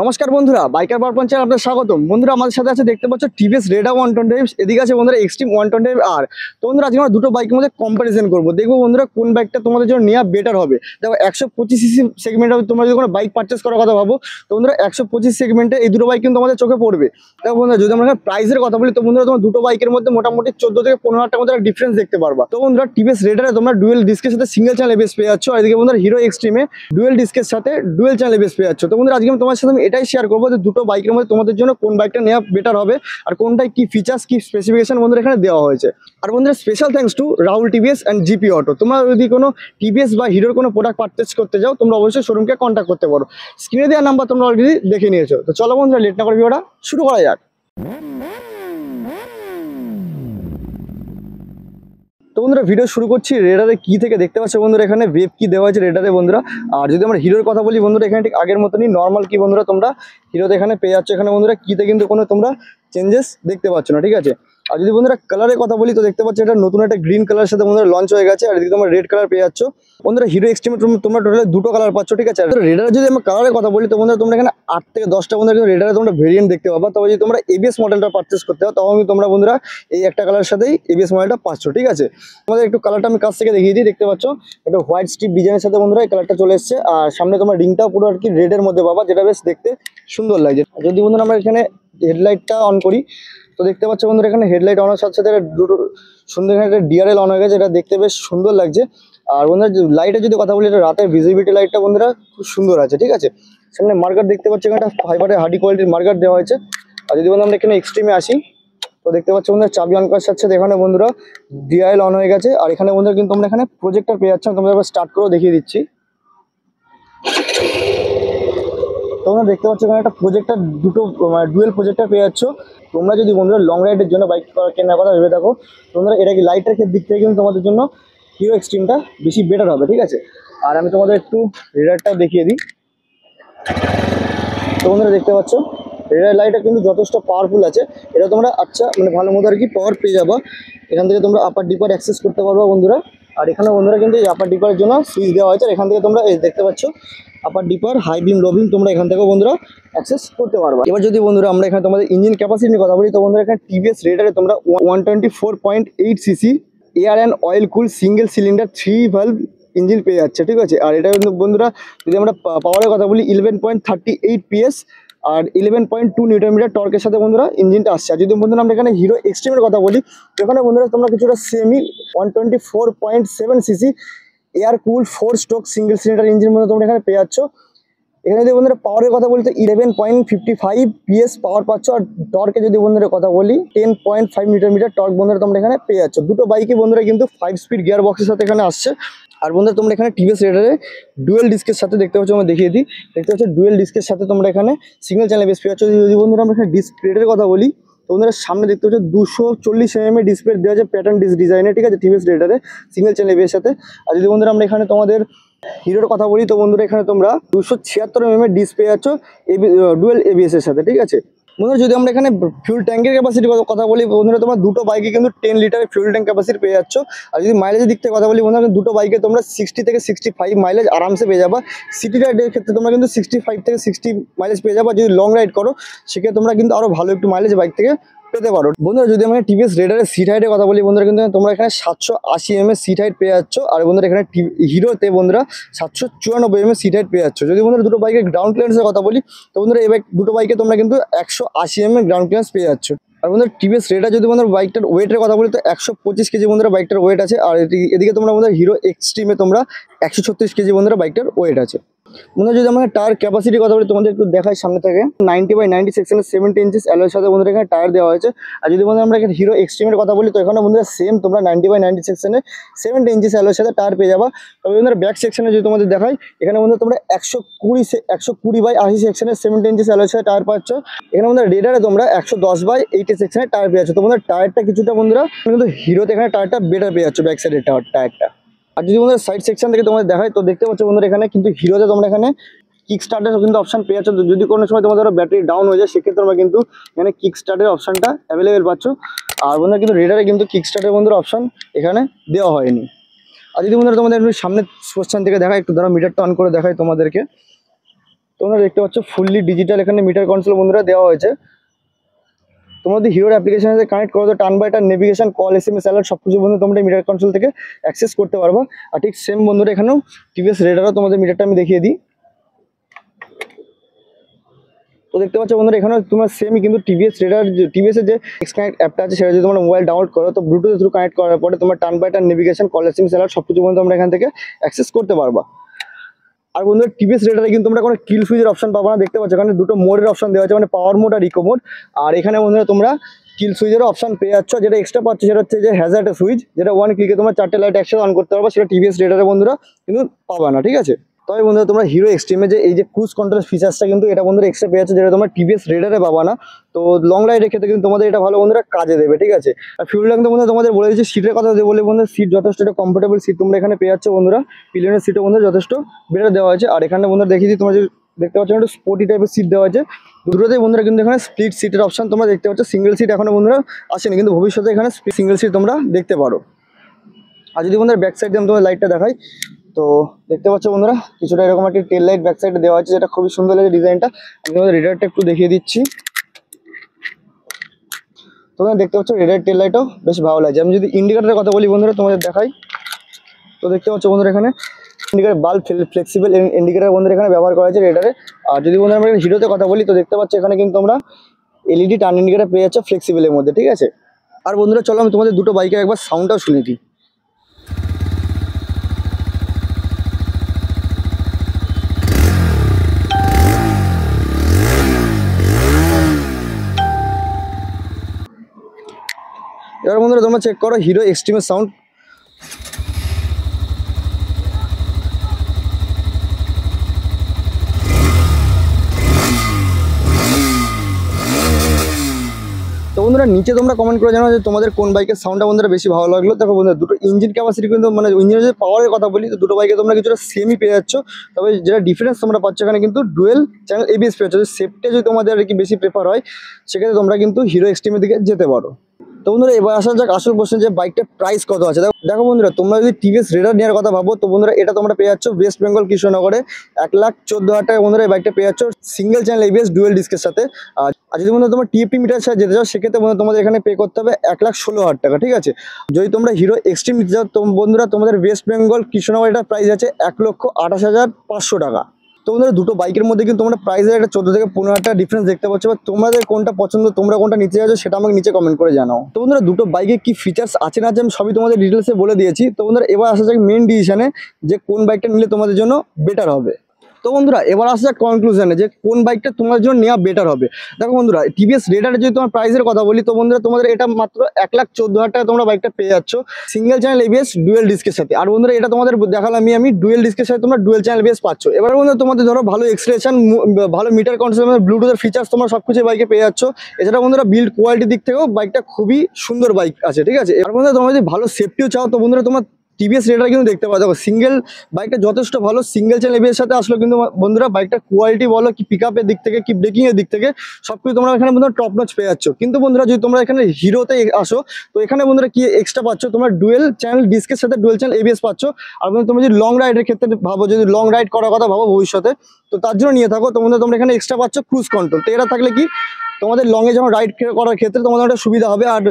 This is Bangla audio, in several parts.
নমস্কার বন্ধুরা, বাইকার পারপান চ্যানেলে আপনাদের স্বাগতম। বন্ধুরা আমাদের সাথে আছে, দেখতে পাচ্ছ টিভিএস রেডা 125, এদিকে আছে বন্ধুরা এক্সট্রিম 125 আর। তো বন্ধুরা আজকে আমরা দুটো বাইকের মধ্যে কম্পারিজন করবো, দেখবো বন্ধুরা কোন বাইকটা তোমাদের জন্য নেওয়া বেটার হবে। দেখো 125 সিসি সেগমেন্টে তোমরা যদি কোনো বাইক পারচেস করার কথা ভাবো, তো বন্ধুরা 125 সেগমেন্টে এই দুটো বাইক কিন্তু আমাদের চোখে পড়বে। দেখো বন্ধুরা যদি আমরা প্রাইসের কথা বলি, তো বন্ধুরা তোমার দুটো বাইকের মধ্যে মোটামুটি 14 থেকে 15,000 টাকার মধ্যে ডিফারেন্স দেখতে পারবা। তো বন্ধুরা টিভিএস রেডারে তোমরা ডুয়েল ডিস্কের সাথে সিঙ্গেল চ্যানেল এবিএস পেয়ে যাচ্ছ, আর এদিকে বন্ধুরা হিরো এক্সট্রিমে ডুয়েল ডিস্কের সাথে ডুয়েল চ্যানেল এবিএস পেয়ে যাচ্ছ। তো বন্ধুরা আজকে আমি তোমার সাথে এটাই শেয়ার করবো যে দুটো বাইকের মধ্যে তোমাদের জন্য কোন বাইকটা নেওয়া বেটার হবে, আর কোনটায় কি ফিচার্স কি স্পেসিফিকেশন বন্ধুরা এখানে দেওয়া হয়েছে। আর বন্ধুরা special thanks to Rahul TVS and GP auto. তোমরা যদি কোনো টিভিএস বা হিরোর কোনো প্রোডাক্ট পারচেস করতে যাও, তোমরা অবশ্যই শোরুমকে কন্ট্যাক্ট করতে পারো। স্ক্রিনে দেওয়ার নাম্বার তোমরা অলরেডি দেখে নিয়েছো। তো চলো বন্ধুরা লেট না করে ভিডিওটা শুরু করা যাক। তো বন্ধুরা ভিডিও শুরু করছি রেডারে কি থেকে। দেখতে পাচ্ছ বন্ধুরা এখানে ওয়েব কি দেওয়া আছে রেডারে বন্ধুরা। আর যদি আমরা হিরোর কথা বলি বন্ধুরা, এখানে ঠিক আগের মতনই নর্মাল কি বন্ধুরা তোমরা হিরোতে এখানে পেয়ে যাচ্ছ। এখানে বন্ধুরা কিতে কিন্তু কোনো তোমরা চেঞ্জেস দেখতে পাচ্ছ না, ঠিক আছে। আর যদি বন্ধুরা কালারের কথা বলি, তো দেখতে পাচ্ছ এটা নতুন একটা গ্রিন কালারের সাথে বন্ধুরা লঞ্চ হয়ে গেছে, আর এদিকে তোমরা রেড কালার পেয়ে যাচ্ছ। বন্ধুরা হিরো এক্সট্রিমে তোমরা টোটালি দুটো কালার পাচ্ছ, ঠিক আছে। রেডারে যদি আমরা কালারের কথা বলি, তো বন্ধুরা তোমরা এখানে 8 থেকে 10টা বন্ধুরা কিন্তু রেডারে তোমরা ভেরিয়েন্ট দেখতে পাবা। তবে যদি তোমরা এবিএস মডেলটা পারচেস করতে হয়, তখন তোমরা বন্ধুরা এই একটা কালারের সাথেই এবিএস মডেলটা পাচ্ছ, ঠিক আছে। আমাদের একটু কালারটা আমি কাছ থেকে দেখিয়ে দিই। দেখতে পাচ্ছ একটা হোয়াইট স্ট্রিপ ডিজাইনের সাথে বন্ধুরা এই কালারটা চলে এসছে, আর সামনে তোমার রিংটাও পুরো আর কি রেডের মধ্যে পাবা, যেটা বেশ দেখতে সুন্দর লাগছে। যদি বন্ধুরা আমরা এখানে হেডলাইটটা অন করি, তো দেখতে পাচ্ছ বন্ধুরা এখানে হেডলাইট অনের সাথে সাথে দুটো সুন্দর এখানে একটা ডিআরএল অন হয়ে গেছে, এটা দেখতে বেশ সুন্দর লাগছে। আর বন্ধুরা লাইটের যদি কথা বলি, এটা রাতের ভিজিবিলিটি লাইটটা বন্ধুরা খুব সুন্দর আছে, ঠিক আছে। সামনে মার্কার দেখতে পাচ্ছি, এখানে একটা ফাইবারের হার্ডি কোয়ালিটির মার্কার দেওয়া হয়েছে। আর যদি বন্ধুরা আমরা এখানে এক্সট্রিমে আসি, তো দেখতে পাচ্ছ বন্ধুরা চাবি অন করার সাথে এখানে বন্ধুরা ডিআরএল অন হয়ে গেছে। আর এখানে বন্ধুরা কিন্তু তোমরা এখানে প্রজেক্টর পেয়ে যাচ্ছ। তোমরা এবার স্টার্ট করেও দেখিয়ে দিচ্ছি। তোমরা দেখতে পাচ্ছ এখানে একটা প্রজেক্টর, দুটো ডুয়েল প্রজেক্টর পেয়ে যাচ্ছ। তোমরা যদি বন্ধুরা লং রাইডের জন্য বাইক কেনার কথা ভেবে থাকো, তোমরা এটা কি লাইটের দিক থেকে কিন্তু তোমাদের জন্য হিরো এক্সট্রিমটা বেশি বেটার হবে, ঠিক আছে। আর আমি তোমাদের একটু রেডারটাও দেখিয়ে দিই। তো বন্ধুরা দেখতে পাচ্ছ রেডার লাইটটা কিন্তু যথেষ্ট পাওয়ারফুল আছে। এটা তোমরা ভালো মতো আর কি পাওয়ার পেয়ে যাবা। এখান থেকে তোমরা আপার ডিপার অ্যাক্সেস করতে পারবা বন্ধুরা। আর এখানে বন্ধুরা কিন্তু এই আপার ডিপারের জন্য সুইচ দেওয়া হয়েছে। আর এখান থেকে তোমরা দেখতে পাচ্ছ আপার ডিপার, হাই বিম, লো বিম তোমরা এখান থেকেও বন্ধুরা অ্যাক্সেস করতে পারবা। এবার যদি বন্ধুরা আমরা এখানে তোমাদের ইঞ্জিন ক্যাপাসিটি নিয়ে কথা বলি, তো বন্ধুরা এখানে টিভিএস রেডারে তোমরা 124.8 CC air and oil cool single cylinder 3 valve engine পেয়ে যাচ্ছে, ঠিক আছে। আর এটা কিন্তু বন্ধুরা যদি আমরা পাওয়ারের কথা বলি 11.38 PS আর 11.2 নিউটন মিটার টর্কের সাথে বন্ধুরা ইঞ্জিনটা আসছে। আর যদি বন্ধুরা আমরা এখানে হিরো এক্সট্রিমের কথা বলি, এখানে বন্ধুরা তোমরা কিছুটা সেমি 124.7 সিসি এয়ার কুল 4 স্ট্রোক সিঙ্গেল সিলিন্ডার ইঞ্জিন মধ্যে তোমরা এখানে পেয়ে যাচ্ছ। এখানে যদি বন্ধুরা পাওয়ারের কথা বলি, তো 11.55 PS পাওয়ার পাচ্ছ। আর টর্কে যদি বন্ধুরা কথা বলি 10.5 নিউটন মিটার টর্ক বন্ধুরা তোমরা এখানে পেয়ে যাচ্ছ। দুটো বাইকে বন্ধুরা কিন্তু 5 স্পিড গিয়ার বক্সের সাথে এখানে আসছে। আর বন্ধুরা তোমরা এখানে টিভিএস রেডারে ডুয়েল ডিস্কের সাথে দেখতে পাচ্ছ, আমরা দেখিয়ে দিই। দেখতে পাচ্ছ ডুয়েল ডিস্কের সাথে তোমরা এখানে সিঙ্গেল চ্যানেল বেস পেয়ে যাচ্ছ। যদি বন্ধুরা আমরা এখানে ডিসপ্লের কথা বলি, তো বন্ধুরা সামনে দেখতে পাচ্ছ 240 mm ডিসপ্লে দেওয়া আছে প্যাটার্ন ডিজাইনে, ঠিক আছে, টিভিএস রেডারে সিঙ্গেল চ্যানেল এবিএস সাথে। আর যদি বন্ধুরা আমরা এখানে তোমাদের হিরোর কথা বলি, তো বন্ধুরা এখানে তোমরা 276 mm ডিসপ্লে পাচ্ছ ডুয়েল এবিএস এর সাথে, ঠিক আছে। বন্ধুরা যদি আমরা এখানে ফিউল ট্যাঙ্কের ক্যাপাসিটির কথা বলি, বন্ধুরা তোমরা দুটো বাইকে কিন্তু 10 লিটারের ফিউল ট্যাঙ্ক ক্যাপাসিটি পেয়ে যাচ্ছ। আর যদি মাইলেজের দিক থেকে কথা বলি, বন্ধুরা দুটো বাইকে তোমরা 60 থেকে 65 মাইলেজ আরামসে পেয়ে যাবা। সিটি রাইডের ক্ষেত্রে তোমরা কিন্তু 65 থেকে 60 মাইলেজ পেয়ে যাবা। যদি লং রাইড করো সেক্ষেত্রে তোমরা কিন্তু আরো ভালো একটু মাইলেজ বাইক থেকে পেতে পারো। বন্ধুরা যদি আমরা টিভিএস রেডারের সিট হাইটের কথা বলি, বন্ধুরা কিন্তু তোমরা এখানে 780 mm সিট হাইট পেয়ে যাচ্ছ। আর বন্ধুরা এখানে হিরোতে বন্ধুরা 794 mm সিট হাইট পেয়ে যাচ্ছ। যদি বন্ধুরা দুটো বাইকের গ্রাউন্ড ক্লিয়ারেন্সের কথা বলি, তো বন্ধুরা এই বাইক দুটো বাইকে তোমরা কিন্তু 180 mm গ্রাউন্ড ক্লিয়ারেন্স পেয়ে যাচ্ছ। আর বন্ধুরা টিভিএস রেডার যদি বন্ধুরা বাইকটার ওয়েটের কথা বলি, তো 125 কেজি বন্ধুরা বাইকটার ওয়েট আছে। আর এদিকে তোমরা বন্ধুরা হিরো এক্সট্রিমে তোমরা 136 কেজি বন্ধুরা বাইকটার ওয়েট আছে। বন্ধুরা যদি আমরা টায়ার ক্যাপাসিটির কথা বলি, তোমাদের একটু দেখাই সামনে থেকে 90/90 সেকশনের 70 ইঞ্চিস অ্যালয়ের সাথে বন্ধুরা এখানে টায়ার দেওয়া হয়েছে। আর যদি বন্ধুরা আমরা এখানে হিরো এক্সট্রিমের কথা বলি, তো এখানে বন্ধুরা সেম তোমরা 90/90 সেকশনে 70 ইঞ্চিস অ্যালয়ের সাথে টায়ার পেয়ে যাবা। তবে বন্ধুরা ব্যাক সেকশনে যদি তোমাদের দেখাই, এখানে বন্ধুরা তোমরা 120/80 সেকশনের 70 ইঞ্চিস অ্যালয়ের সাথে টায়ার পাচ্ছ। এখানে বন্ধুরা রেডারে তোমরা 110/80 সেকশনের টায়ার পেয়ে যাচ্ছ। তো বন্ধুরা টায়ারটা কিছুটা বন্ধুরা কিন্তু হিরোতে এখানে টায়ারটা বেটার পেয়ে যাচ্ছ, ব্যাক সাইডের টায়ারটা। আর যদি বন্ধুরা সাইড সেকশন থেকে তোমাদের দেখায়, তো দেখতে পাচ্ছ বন্ধুরা এখানে কিন্তু হিরোতে তোমরা এখানে কিক স্টার্টের কিন্তু অপশন পেয়ে যাচ্ছ। যদি কোনো সময় তোমাদের ব্যাটারি ডাউন হয়ে যায়, সেক্ষেত্রে তোমরা কিন্তু এখানে কিক স্টার্টের অপশনটা অ্যাভেলেবেল পাচ্ছ। আর বন্ধুরা কিন্তু রেডারে কিন্তু কিক স্টার্টের বন্ধুরা অপশন এখানে দেওয়া হয়নি। আর যদি বন্ধুরা তোমাদের একটু সামনে পোর্শন থেকে দেখায়, একটু ধরো মিটারটা অন করে দেখায় তোমাদেরকে। তোমরা দেখতে পাচ্ছ ফুললি ডিজিটাল এখানে মিটার কনসোল বন্ধুরা দেওয়া হয়েছে। তোমরা যদি হিরোর অ্যাপ্লিকেশনের সাথে কানেক্ট করো তো turn by turn navigation, call, SMS, alert সব কিছু বন্ধু তোমরা মিটার কনসোল থেকে অ্যাক্সেস করতে পারবা। আর ঠিক সেম বন্ধুরা এখানেও টিভিএস রেডারও তোমাদের মিটারটা আমি দেখিয়ে দিই। তো দেখতে পাচ্ছ বন্ধুরা এখানে তোমার সেমই কিন্তু টিভিএস রেডার, টিভিএস এর যে এক্সকানেক্ট অ্যাপটা আছে সেটা যদি তোমরা মোবাইল ডাউনলোড করো তো ব্লুটুথ থ্রু কানেক্ট করার পরে তোমার turn by turn navigation, call, SMS, alert সব কিছু বন্ধু তোমরা এখান থেকে অ্যাক্সেস করতে পারবা। আর বন্ধুরা টিভিএস রেডারে কিন্তু তোমরা কোনো কিল সুইচের অপশন পাবো না। দেখতে পাচ্ছ এখানে দুটো মোডের অপশন দেওয়া আছে, মানে পাওয়ার মোড আর ইকো মোড। আর এখানে বন্ধুরা তোমরা কিল সুইচেরও অপশন পেয়ে যাচ্ছ। যেটা এক্সট্রা পাচ্ছ সেটা হচ্ছে যে হ্যাজার্ড সুইচ, যেটা ওয়ান ক্লিকে তোমরা 4টে লাইট একসাথে অন করতে পারবে, সেটা টিভিএস রেডারে বন্ধুরা কিন্তু পাবা না, ঠিক আছে। তবে বন্ধুরা তোমরা হিরো এক্সট্রিমে যে এই যে ক্রুজ কন্ট্রোল ফিচার্সটা কিন্তু এটা বন্ধুরা এক্সট্রা পেয়ে যাচ্ছে, যেটা তোমরা টিভিএস রেডারে পাবা না। তো লং রাইডের ক্ষেত্রে কিন্তু তোমাদের এটা ভালো বন্ধুরা কাজে দেবে, ঠিক আছে। আর ফিউল ট্যাঙ্ক তো বন্ধুরা তোমাদের বলে দিচ্ছি। সিটের কথা বলে বন্ধুরা সিট যথেষ্ট একটা কমফোর্টেবল সিট তোমরা এখানে পেয়ে যাচ্ছ বন্ধুরা। পিলিয়নের সিটও বন্ধুরা যথেষ্ট বেটার দেওয়া হয়েছে। আর এখানে বন্ধুরা দেখিয়ে দিই, তোমরা যে দেখতে পাচ্ছ একটু স্পোর্টি টাইপের সিট দেওয়া আছে। দুটোতেই বন্ধুরা কিন্তু এখানে স্প্লিট সিটের অপশন তোমরা দেখতে পাচ্ছ। সিঙ্গেল সিট এখনো বন্ধুরা আসেনি, কিন্তু ভবিষ্যতে এখানে সিঙ্গেল সিট তোমরা দেখতে পারো। আর যদি বন্ধুরা ব্যাক সাইড দিয়ে আমি তোমার লাইটটা দেখাই, তো দেখতে পাচ্ছ বন্ধুরা কিছুটা এরকম একটা টেল লাইট ব্যাক সাইডে দেওয়া আছে, যেটা খুবই সুন্দর লাগে ডিজাইনটা। আমি তোমাদের রেডারটা একটু দেখিয়ে দিচ্ছি। তোমরা দেখতে পাচ্ছ রেডার টেল লাইটও বেশ ভালো লাগছে। আমি যদি ইন্ডিকেটারের কথা বলি বন্ধুরা তোমাদের দেখাই, তো দেখতে পাচ্ছ বন্ধুরা এখানে ইন্ডিকেটার বাল্ব ফ্লেক্সিবল ইন্ডিকেটার বন্ধুরা এখানে ব্যবহার করা হয়েছে রেডারে। আর যদি বন্ধুরা আমরা হিরোতে কথা বলি তো দেখতে পাচ্ছ এখানে কিন্তু তোমরা এলইডি টার্ন ইন্ডিকেটার পেয়ে যাচ্ছ ফ্লেক্সিবলের মধ্যে, ঠিক আছে। আর বন্ধুরা চলো আমি তোমাদের দুটো বাইকের একবার সাউন্ডটাও শুনে দিই। এবার বন্ধুরা তোমরা চেক করো হিরো এক্সট্রিমের সাউন্ড। তো বন্ধুরা নিচে তোমরা কমেন্ট করে জানাও যে তোমাদের কোন বাইকের সাউন্ডটা বন্ধুরা বেশি ভালো লাগলো। দেখো বন্ধুরা দুটো ইঞ্জিন ক্যাপাসিটি কিন্তু মানে ইঞ্জিনের যে পাওয়ারের কথা বলি তো দুটো বাইকে তোমরা কিছুটা সেমই পেয়ে যাচ্ছ। তবে যেটা ডিফারেন্স তোমরা পাচ্ছ এখানে কিন্তু ডুয়েল চ্যানেল ABS পেয়ে যাচ্ছ। সেফটি যদি তোমাদের আর কি বেশি প্রেফার হয় সেক্ষেত্রে তোমরা কিন্তু হিরো এক্সট্রিমের দিকে যেতে পারো। তো বন্ধুরা এবার আসা যাক আসল প্রশ্ন যে বাইকটার প্রাইস কত আছে। দেখো বন্ধুরা তোমরা যদি টিভিএস রেডার নেওয়ার কথা ভাবো তো বন্ধুরা এটা তোমরা পেয়ে যাচ্ছ ওয়েস্ট বেঙ্গল কৃষ্ণনগরে 1,14,000 টাকা বন্ধুরা এই বাইকটা পেয়ে যাচ্ছ সিঙ্গেল চ্যানেল ABS ডুয়েল ডিস্কের সাথে। আর যদি বন্ধুরা তোমার TFT মিটার ছাড়া যেতে চাও সেক্ষেত্রে বন্ধুরা তোমাদের এখানে পে করতে হবে 1,16,000 টাকা, ঠিক আছে। যদি তোমরা হিরো এক্সট্রিম নিতে চাও তো বন্ধুরা তোমাদের ওয়েস্ট বেঙ্গল কৃষ্ণনগর এটার প্রাইস আছে 1,28,500 টাকা। তো বন্ধুরা দুটো বাইকের মধ্যে কিন্তু তোমরা প্রাইসের একটা 14 থেকে 15,000 টাকা ডিফারেন্স দেখতে পাচ্ছ। বা তোমাদের কোনটা পছন্দ, তোমরা কোনটা নিতে চাইছো সেটা আমাকে নিচে কমেন্ট করে জানাও। তো বন্ধুরা দুটো বাইকে কি ফিচার্স আছে না আছে আমি সবই তোমাদের ডিটেলসে বলে দিয়েছি। তো বন্ধুরা এবার আসা যাক মেন ডিসিশনে যে কোন বাইকটা নিলে তোমাদের জন্য বেটার হবে। তো বন্ধুরা এবার আসা যাক কনক্লুশনে যে কোন বাইকটা তোমার জন্য নেওয়া বেটার হবে। দেখো বন্ধুরা টিভিএস রেডারে যদি তোমার প্রাইসের কথা বলি তো বন্ধুরা তোমাদের এটা মাত্র 1,14,000 টাকা তোমরা বাইকটা পেয়ে যাচ্ছ সিঙ্গেল চ্যানেল ABS ডুয়েল ডিস্কের সাথে। আর বন্ধুরা এটা তোমাদের দেখালাম আমি ডুয়েল ডিস্কের সাথে তোমরা ডুয়েল চ্যানেল ABS পাচ্ছ। এবার বন্ধুরা তোমাদের ধরো ভালো এক্সপ্রেশন, ভালো মিটার কন্ট্রোল, ব্লুটুথের ফিচার্স তোমরা সবকিছু বাইকে পেয়ে যাচ্ছ। এছাড়া বন্ধুরা বিল্ড কোয়ালিটির দিক থেকেও বাইকটা খুবই সুন্দর বাইক আছে, ঠিক আছে। আর বন্ধুরা তোমরা যদি ভালো সেফটিও চাও তো বন্ধুরা তোমার টিভিএস রেডার কিন্তু দেখতে পাওয়া যাবে সিঙ্গেল বাইকটা যথেষ্ট ভালো সিঙ্গেল চ্যানেল ABS সাথে আসলে কিন্তু বন্ধুরা বাইকটা কোয়ালিটি বলো কি পিকআপের দিক থেকে কি ব্রেকিং এর দিক থেকে সবকিছু তোমরা এখানে বন্ধুরা টপ নচ পেয়ে যাচ্ছ। কিন্তু বন্ধুরা যদি তোমরা এখানে হিরোতে আসো তো এখানে বন্ধুরা কি এক্সট্রা পাচ্ছ তোমরা ডুয়েল চ্যানেল ডিস্কের সাথে ডুয়েল চ্যানেল ABS পাচ্ছ। আর বন্ধুরা তোমরা যদি লং রাইডের ক্ষেত্রে ভাবো, যদি লং রাইড করার কথা ভাবো ভবিষ্যতে তো তার জন্য নিয়ে থাকো তো বন্ধুরা তোমরা এখানে এক্সট্রা পাচ্ছ ক্রুজ কন্ট্রোল। তো এটা থাকলে কি তোমাদের লংয়ে যখন রাইড করার ক্ষেত্রে তোমাদের একটা সুবিধা হবে। আর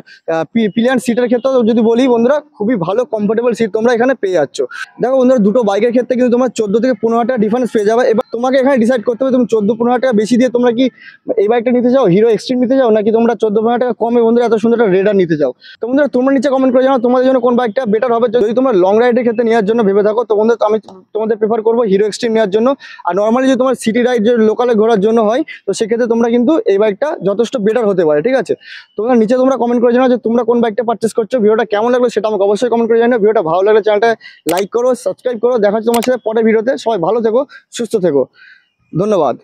পিলিয়ন সিটের ক্ষেত্রে যদি বলি বন্ধুরা খুবই ভালো কমফোর্টেবল সিট তোমরা এখানে পেয়ে যাচ্ছ। দেখো বন্ধুরা দুটো বাইকের ক্ষেত্রে কিন্তু তোমরা 14 থেকে 15,000 টাকা ডিফারেন্স পেয়ে যাবে। এবার তোমাকে এখানে ডিসাইড করতে হবে তুমি 14-15,000 টাকা বেশি দিয়ে তোমরা কি এই বাইকটা নিতে চাও হিরো এক্সট্রিম নিতে চাও, নাকি তোমরা 14-15,000 টাকা কমে বন্ধুরা এত সুন্দর একটা রেডার নিতে চাও। তো বন্ধুরা তোমরা নিচে কমেন্ট করে জানাও তোমাদের জন্য কোন বাইকটা বেটার হবে। যদি তোমরা লং রাইডের ক্ষেত্রে নেওয়ার জন্য ভেবে থাকো তো বন্ধুরা আমি তোমাদের প্রেফার করবো হিরো এক্সট্রিম নেওয়ার জন্য। আর নর্মালি যদি তোমার সিটি রাইড যে লোকালে ঘোরার জন্য হয় তো সেক্ষেত্রে তোমরা কিন্তু এই বাইকটা যথেষ্ট বেটার হতে পারে, ঠিক আছে। তোমরা নিচে তোমরা কমেন্ট করে জানাও যে তোমরা কোন বাইকটা পারচেস করছো। ভিডিওটা কেমন লাগলো সেটা আমাকে অবশ্যই কমেন্ট করে জানাও। ভিডিওটা ভালো লাগলে চ্যানেলটা লাইক করো, সাবস্ক্রাইব করো। দেখা হচ্ছে তোমার সাথে পরের ভিডিওতে। সবাই ভালো থেকো, সুস্থ থেকো, ধন্যবাদ।